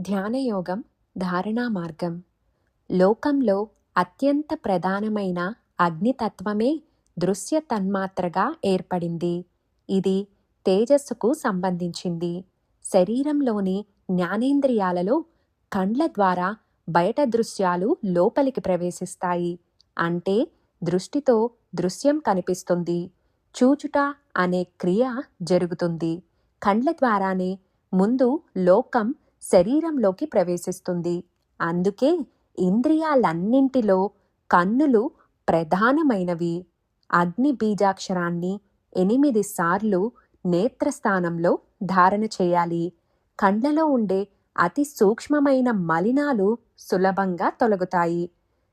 ధ్యానయోగం ధారణా మార్గం. లోకంలో అత్యంత ప్రధానమైన అగ్నితత్వమే దృశ్య తన్మాత్రగా ఏర్పడింది. ఇది తేజస్సుకు సంబంధించింది. శరీరంలోని జ్ఞానేంద్రియాలలో కండ్ల ద్వారా బయట దృశ్యాలు లోపలికి ప్రవేశిస్తాయి. అంటే దృష్టితో దృశ్యం కనిపిస్తుంది. చూచుట అనే క్రియ జరుగుతుంది. కండ్ల ద్వారానే ముందు లోకం శరీరంలోకి ప్రవేశిస్తుంది. అందుకే ఇంద్రియాలన్నింటిలో కన్నులు ప్రధానమైనవి. అగ్ని బీజాక్షరాన్ని 8 సార్లు నేత్రస్థానంలో ధారణ చేయాలి. కండ్లలో ఉండే అతి సూక్ష్మమైన మలినాలు సులభంగా తొలగుతాయి.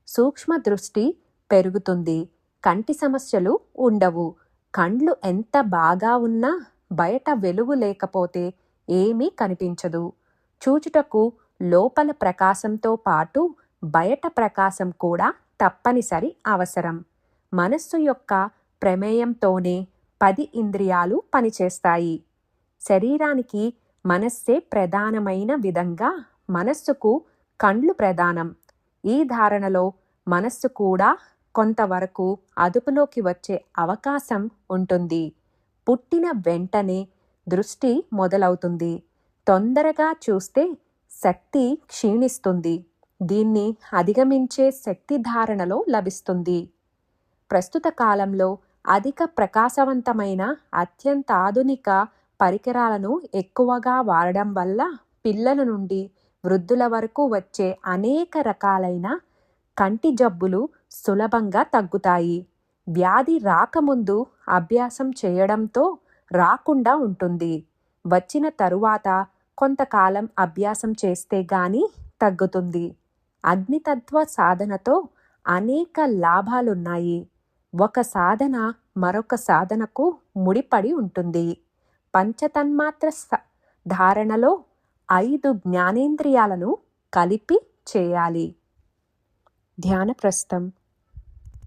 సూక్ష్మ దృష్టి పెరుగుతుంది. కంటి సమస్యలు ఉండవు. కండ్లు ఎంత బాగా ఉన్నా బయట వెలుగు లేకపోతే ఏమీ కనిపించదు. చూచుటకు లోపల ప్రకాశంతో పాటు బయట ప్రకాశం కూడా తప్పనిసరి అవసరం. మనస్సు యొక్క ప్రమేయంతోనే 10 ఇంద్రియాలు పనిచేస్తాయి. శరీరానికి మనస్సే ప్రధానమైన విధంగా మనస్సుకు కండ్లు ప్రధానం. ఈ ధారణలో మనస్సు కూడా కొంతవరకు అదుపులోకి వచ్చే అవకాశం ఉంటుంది. పుట్టిన వెంటనే దృష్టి మొదలవుతుంది. తొందరగా చూస్తే శక్తి క్షీణిస్తుంది. దీన్ని అధిగమించే శక్తి ధారణలో లభిస్తుంది. ప్రస్తుత కాలంలో అధిక ప్రకాశవంతమైన అత్యంత ఆధునిక పరికరాలను ఎక్కువగా వాడడం వల్ల పిల్లల నుండి వృద్ధుల వరకు వచ్చే అనేక రకాలైన కంటి జబ్బులు సులభంగా తగ్గుతాయి. వ్యాధి రాకముందు అభ్యాసం చేయడంతో రాకుండా ఉంటుంది. వచ్చిన తరువాత కొంతకాలం అభ్యాసం చేస్తే గాని తగ్గుతుంది. అగ్నితత్వ సాధనతో అనేక లాభాలున్నాయి. ఒక సాధన మరొక సాధనకు ముడిపడి ఉంటుంది. పంచతన్మాత్ర ధారణలో 5 జ్ఞానేంద్రియాలను కలిపి చేయాలి. ధ్యాన ప్రస్థం.